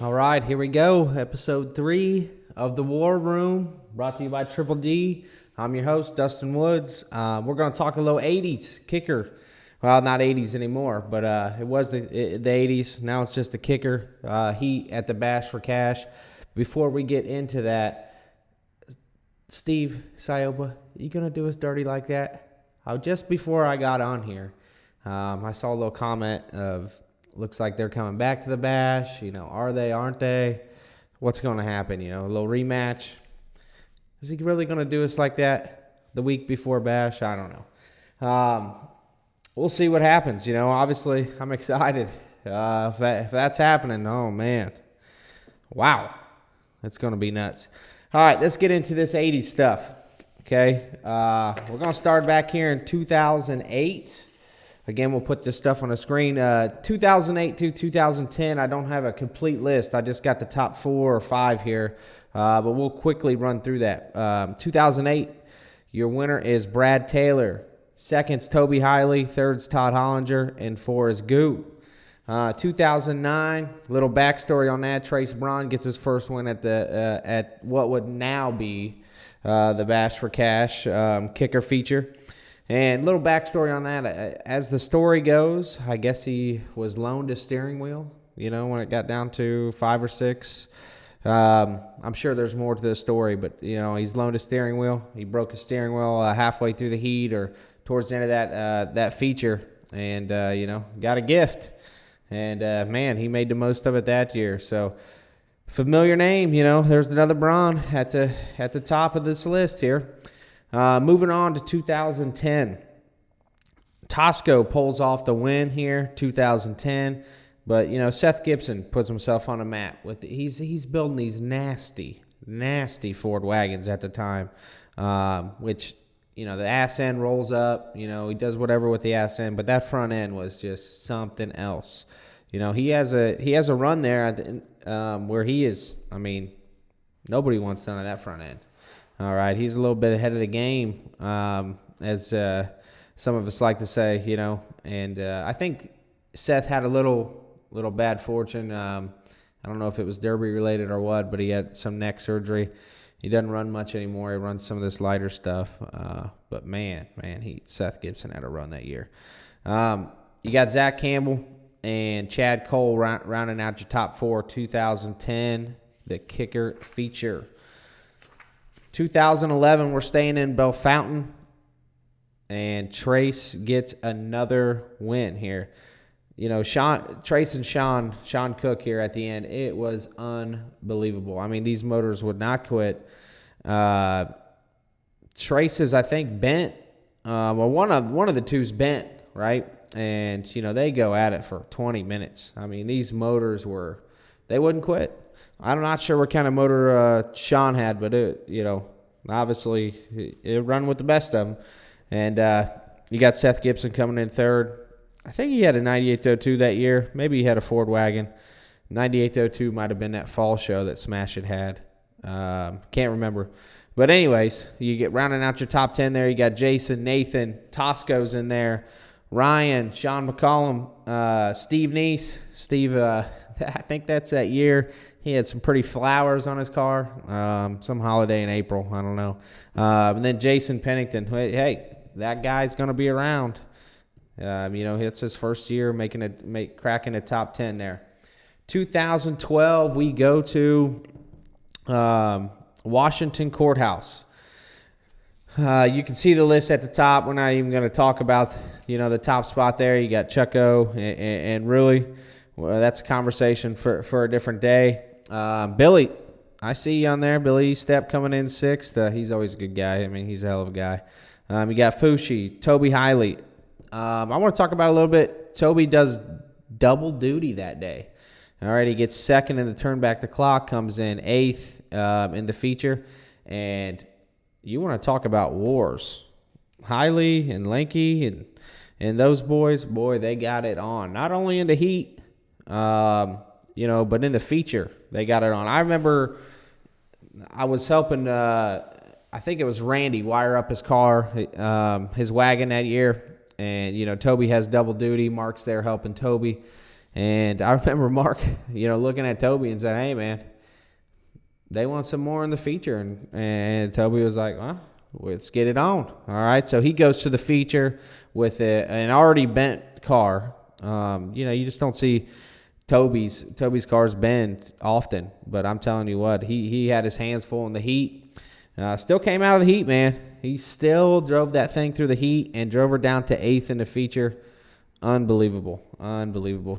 All right, here we go. Episode 3 of The War Room, brought to you by Triple D. I'm your host, Dustin Woods. We're going to talk a little 80s kicker. Well, not 80s anymore, but it was the 80s. Now it's just the kicker. Heat at the Bash for Cash. Before we get into that, Steve Sioba, you going to do us dirty like that? Just before I got on here, I saw a little comment of, looks like they're coming back to the Bash. Are they, aren't they? What's going to happen? A little rematch. Is he really going to do us like that the week before Bash? I don't know. We'll see what happens. Obviously, I'm excited. If that's happening, oh, man. Wow. It's going to be nuts. All right, let's get into this 80s stuff, okay? We're going to start back here in 2008. Again, we'll put this stuff on the screen. 2008 to 2010, I don't have a complete list. I just got the top 4 or 5 here, but we'll quickly run through that. 2008, your winner is Brad Taylor. Second's Toby Hiley. Third's Todd Hollinger. And 4 is Goo. 2009, little backstory on that. Trace Braun gets his first win at what would now be the Bash for Cash kicker feature. And little backstory on that, as the story goes, I guess he was loaned a steering wheel, when it got down to 5 or 6. I'm sure there's more to the story, but, he's loaned a steering wheel. He broke his steering wheel halfway through the heat or towards the end of that feature and, got a gift. And, man, he made the most of it that year. So, familiar name, there's another Braun at the top of this list here. Moving on to 2010. Tosco pulls off the win here, 2010. But, Seth Gibson puts himself on a map. He's building these nasty Ford wagons at the time, which, the ass end rolls up. He does whatever with the ass end. But that front end was just something else. He has a run there where he is, nobody wants none of that front end. All right, he's a little bit ahead of the game, as some of us like to say, And I think Seth had a little bad fortune. I don't know if it was derby related or what, but he had some neck surgery. He doesn't run much anymore. He runs some of this lighter stuff. But man, Seth Gibson had a run that year. You got Zach Campbell and Chad Cole rounding out your top 4, 2010, the kicker feature. 2011, we're staying in Bellefontaine, and Trace gets another win here. Trace and Sean Cook here at the end, it was unbelievable. These motors would not quit. Trace is, I think, bent. One of the two's bent, right? And, they go at it for 20 minutes. These motors they wouldn't quit. I'm not sure what kind of motor Sean had, but it, obviously it run with the best of them. And you got Seth Gibson coming in third. I think he had a 9802 that year. Maybe he had a Ford wagon. 9802 might have been that fall show that Smash had. Can't remember. But anyways, you get rounding out your top 10 there. You got Jason, Nathan, Tosco's in there. Ryan, Sean McCollum, Steve Neese. Steve, I think that's that year. He had some pretty flowers on his car, some holiday in April. I don't know. And then Jason Pennington. Hey, that guy's going to be around. It's his first year cracking the top 10 there. 2012, we go to Washington Courthouse. You can see the list at the top. We're not even going to talk about, the top spot there. You got Chucko and really, well, that's a conversation for a different day. Billy, I see you on there. Billy Stepp coming in 6th. He's always a good guy. He's a hell of a guy. You got Fushi, Toby Hiley. I want to talk about a little bit. Toby does double duty that day. All right, he gets 2nd in the turn back the clock, comes in 8th in the feature. And you want to talk about wars. Hiley and Lanky and those boys, boy, they got it on. Not only in the heat, but in the feature, they got it on. I remember I was helping, I think it was Randy, wire up his car, his wagon that year. And, Toby has double duty. Mark's there helping Toby. And I remember Mark, looking at Toby and saying, hey, man, they want some more in the feature. And Toby was like, well, let's get it on. All right. So he goes to the feature with an already bent car. You just don't see Toby's cars bend often. But I'm telling you what, he had his hands full in the heat. Still came out of the heat, man. He still drove that thing through the heat and drove her down to 8th in the feature. Unbelievable.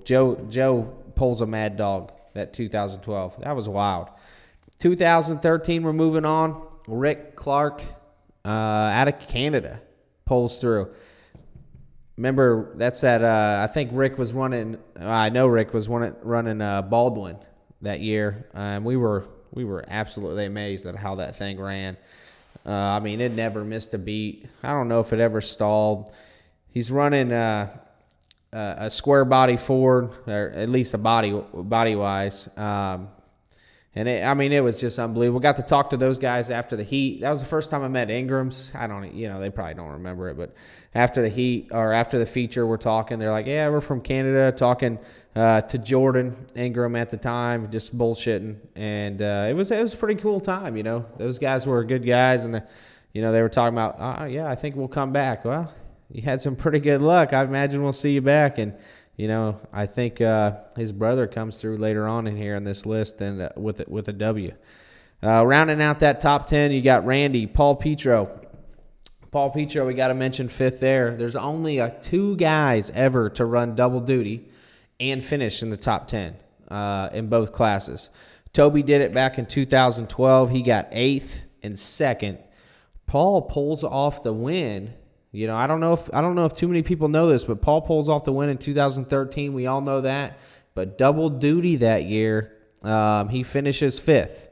Joe pulls a mad dog that 2012. That was wild. 2013, we're moving on. Rick Clark out of Canada pulls through. Remember, that's that. I think Rick was running. I know Rick was running Baldwin that year, and we were absolutely amazed at how that thing ran. It never missed a beat. I don't know if it ever stalled. He's running a square body Ford, or at least a body wise. And it was just unbelievable. Got to talk to those guys after the heat. That was the first time I met Ingrams. They probably don't remember it, but after the heat or after the feature, we're talking. They're like, yeah, we're from Canada, talking to Jordan Ingram at the time, just bullshitting. And it was a pretty cool time, Those guys were good guys, and they were talking about, yeah, I think we'll come back. Well, you had some pretty good luck. I imagine we'll see you back. And I think his brother comes through later on in here in this list and with a W. Rounding out that top 10, you got Randy, Paul Petro. Paul Petro, we got to mention 5th there. There's only 2 guys ever to run double duty and finish in the top 10 in both classes. Toby did it back in 2012. He got 8th and 2nd. Paul pulls off the win. I don't know if too many people know this, but Paul pulls off the win in 2013. We all know that. But double duty that year, he finishes 5th.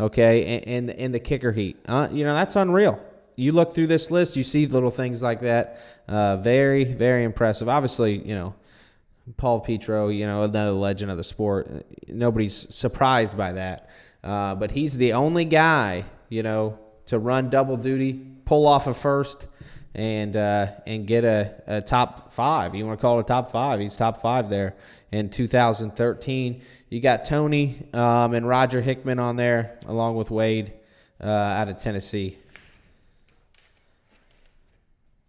Okay, in the kicker heat. That's unreal. You look through this list, you see little things like that. Very, very impressive. Obviously, Paul Petro, another legend of the sport. Nobody's surprised by that. But he's the only guy, to run double duty, pull off a first, and get a top 5. You want to call it a top 5? He's top 5 there in 2013. You got Tony and Roger Hickman on there, along with Wade out of Tennessee.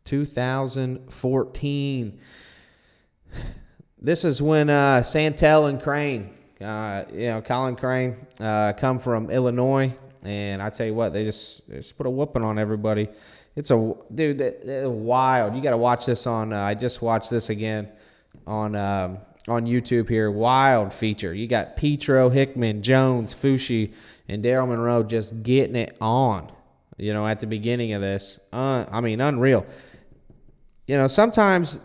2014. This is when Santel and Crane, Colin Crane, come from Illinois, and I tell you what, they just put a whooping on everybody. It's wild. You got to watch this on. I just watched this again on YouTube here. Wild feature. You got Petro, Hickman, Jones, Fushi, and Daryl Monroe just getting it on. At the beginning of this, unreal. Sometimes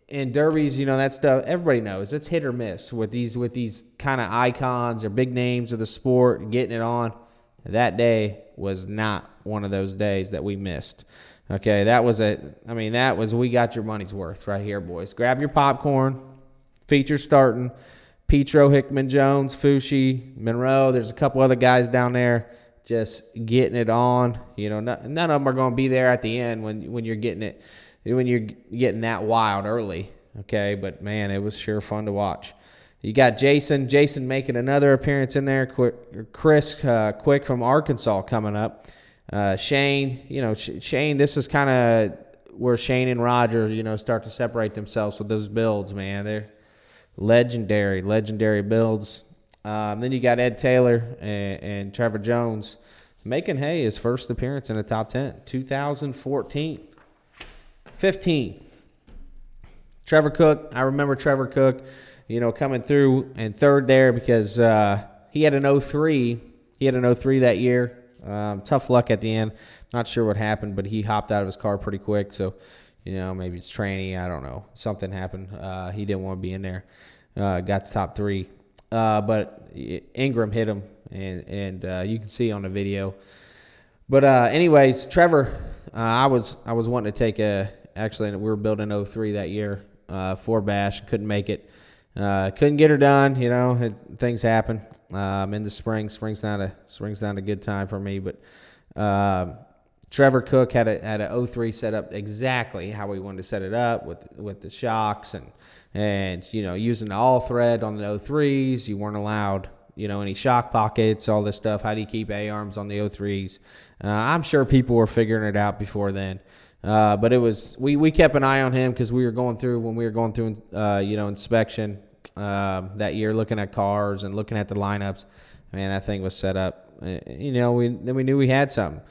in derbies, that stuff everybody knows it's hit or miss with these kind of icons or big names of the sport and getting it on. That day was not one of those days that we missed. Okay, we got your money's worth right here, boys. Grab your popcorn. Feature starting. Petro, Hickman, Jones, Fushi, Monroe. There's a couple other guys down there just getting it on. None of them are going to be there at the end when you're getting it. When you're getting that wild early, okay? But, man, it was sure fun to watch. You got Jason making another appearance in there. Chris Quick from Arkansas coming up. Shane, Shane, this is kind of where Shane and Roger, start to separate themselves with those builds, man. They're legendary builds. Then you got Ed Taylor and Trevor Jones making, his first appearance in the top 10, 2014. 15. Trevor Cook. I remember Trevor Cook, coming through in 3rd there because he had an 03. He had an 03 that year. Tough luck at the end. Not sure what happened, but he hopped out of his car pretty quick. So, maybe it's training. I don't know. Something happened. He didn't want to be in there. Got the top 3. But Ingram hit him, and you can see on the video. But anyways, Trevor, I was wanting to take actually, we were building 03 that year for Bash. Couldn't make it. Couldn't get her done. Things happen. In the spring. Spring's not a good time for me. But Trevor Cook had a 03 set up exactly how we wanted to set it up with the shocks and using the all thread on the 03s. You weren't allowed any shock pockets, all this stuff. How do you keep A-arms on the 03s? I'm sure people were figuring it out before then. But it was we kept an eye on him because when we were going through inspection that year, looking at cars and looking at the lineups. Man, that thing was set up. We knew we had something.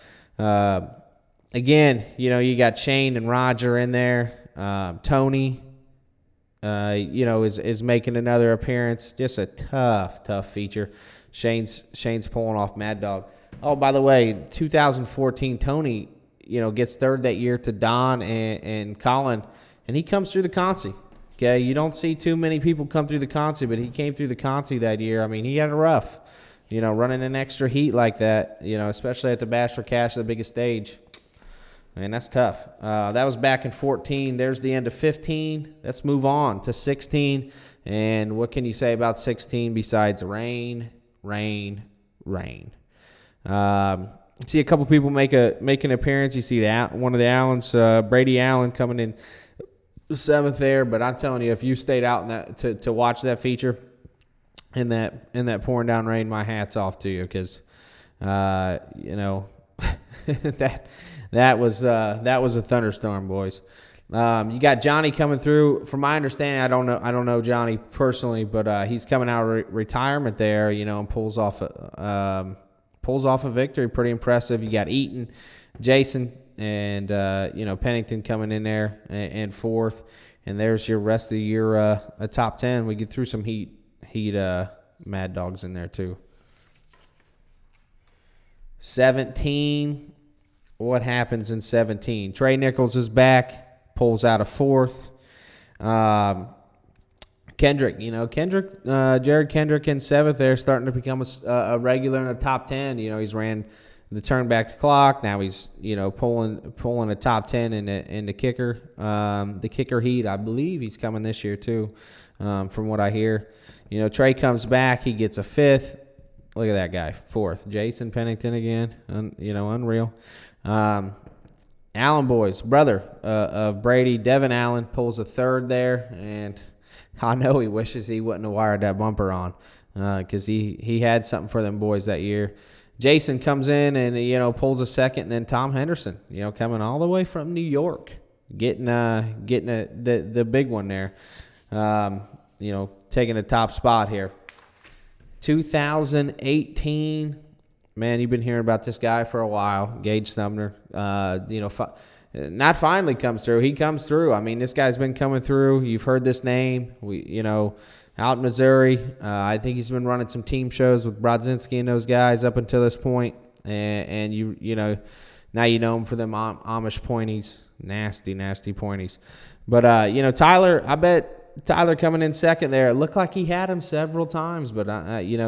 Again, you got Shane and Roger in there. Tony, is making another appearance. Just a tough feature. Shane's pulling off Mad Dog. Oh, by the way, 2014 Tony, gets third that year to Don and Colin, and he comes through the Consi. Okay, you don't see too many people come through the Consi, but he came through the Consi that year. I mean, he had it rough. Running an extra heat like that, especially at the Bash for Cash, the biggest stage. Man, that's tough. That was back in 14. There's the end of 15. Let's move on to 16. And what can you say about 16 besides rain? See a couple people make an appearance. You see one of the Allens, Brady Allen, coming in seventh there. But I'm telling you, if you stayed out in that to watch that feature, in that pouring down rain, my hat's off to you because, that was a thunderstorm, boys. You got Johnny coming through. From my understanding, I don't know Johnny personally, but he's coming out of retirement there, and pulls off a victory. Pretty impressive. You got Eaton, Jason, and Pennington coming in there and fourth. And there's your rest of the year a top 10. We get through some heat Mad Dogs in there too. 17. What happens in 17? Trey Nichols is back, pulls out a fourth. Kendrick, Jared Kendrick in seventh there, starting to become a regular in the top 10. He's ran the turn back the clock. Now he's pulling a top 10 in the kicker. The kicker heat, I believe he's coming this year too, from what I hear. Trey comes back. He gets a fifth. Look at that guy, fourth. Jason Pennington again. Unreal. Allen boys, brother of Brady, Devin Allen, pulls a third there. And I know he wishes he wouldn't have wired that bumper on because he had something for them boys that year. Jason comes in and, pulls a second. And then Tom Henderson, coming all the way from New York, getting the big one there. Taking the top spot here. 2018, man, you've been hearing about this guy for a while, Gage Sumner. Not finally comes through. He comes through. I mean, this guy's been coming through. You've heard this name. Out in Missouri. I think he's been running some team shows with Brodzinski and those guys up until this point. And now you know him for them Amish pointies. Nasty pointies. But, Tyler, I bet Tyler coming in second there. It looked like he had him several times, but,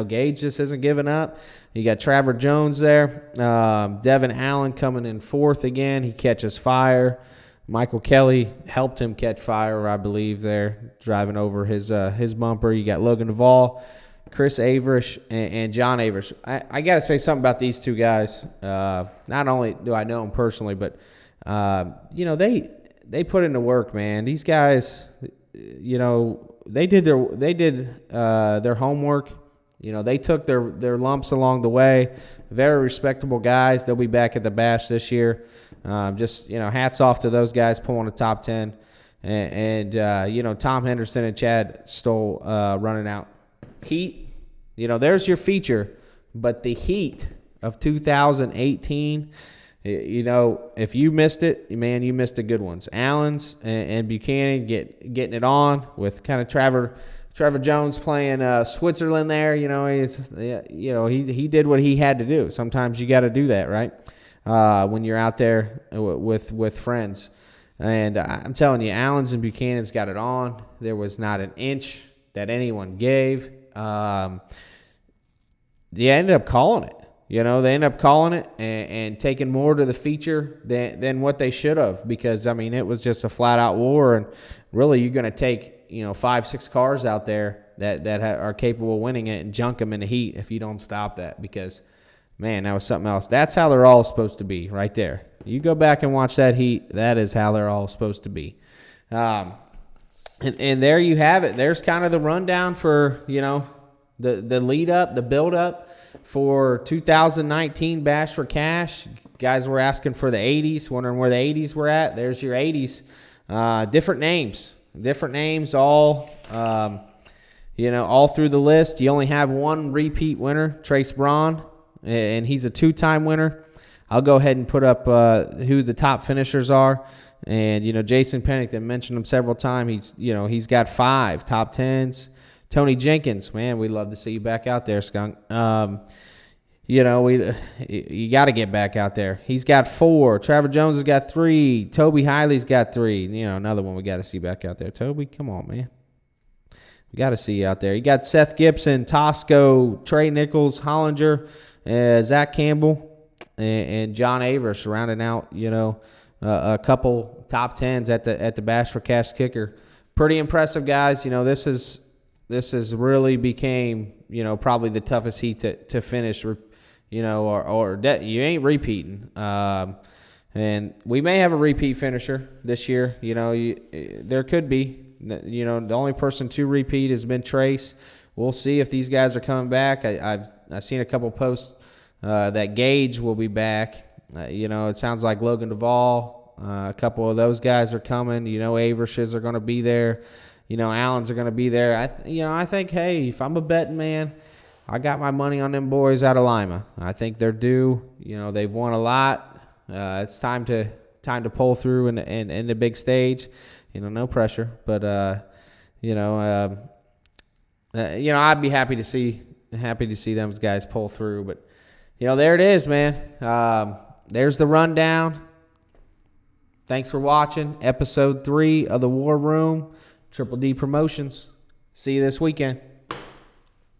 Gage just hasn't given up. You got Trevor Jones there. Devin Allen coming in fourth again. He catches fire. Michael Kelly helped him catch fire, I believe, there, driving over his bumper. You got Logan Duvall, Chris Averish, and John Averish. I got to say something about these two guys. Not only do I know them personally, but, they put in the work, man. These guys, they did their homework. They took their lumps along the way. Very respectable guys. They'll be back at the Bash this year. Hats off to those guys pulling the top 10. And Tom Henderson and Chad Stoll running out. Heat, there's your feature. But the heat of 2018, if you missed it, man, you missed the good ones. Allens and Buchanan getting it on with kind of Trevor Jones playing Switzerland there. He did what he had to do. Sometimes you got to do that, right? When you're out there with friends. And I'm telling you, Allens and Buchanan's got it on. There was not an inch that anyone gave. They ended up calling it. They ended up calling it and taking more to the feature than what they should have because, it was just a flat-out war. And really, you're going to take, 5-6 cars out there that are capable of winning it and junk them in the heat if you don't stop that because, Man, that was something else. That's how they're all supposed to be right there. You go back and watch that heat. That is how they're all supposed to be. And there you have it. There's kind of the rundown for, the lead up, the build up for 2019 Bash for Cash. Guys were asking for the 80s, wondering where the 80s were at. There's your 80s. Different names, all all through the list. You only have one repeat winner, Trace Braun, and he's a 2-time winner. I'll go ahead and put up who the top finishers are. And, Jason Pennington, mentioned him several times. He's got 5 top 10s. Tony Jenkins, man, we'd love to see you back out there, Skunk. You got to get back out there. He's got 4. Trevor Jones has got 3. Toby Hiley's got 3. Another one we got to see back out there. Toby, come on, man. We got to see you out there. You got Seth Gibson, Tosco, Trey Nichols, Hollinger, Zach Campbell, and John Averish rounding out, a couple top 10s at the Bash for Cash kicker. Pretty impressive, guys. This has really became, probably the toughest heat to finish, or you ain't repeating. And we may have a repeat finisher this year. There could be. The only person to repeat has been Trace. We'll see if these guys are coming back. I've seen a couple posts that Gage will be back. It sounds like Logan Duvall. A couple of those guys are coming. Averishes are going to be there. Allens are going to be there. I think, hey, if I'm a betting man, I got my money on them boys out of Lima. I think they're due. They've won a lot. It's time to pull through in the big stage. No pressure, but I'd be happy to see them guys pull through. But there it is, man. There's the rundown. Thanks for watching episode 3 of the War Room. Triple D Promotions. See you this weekend.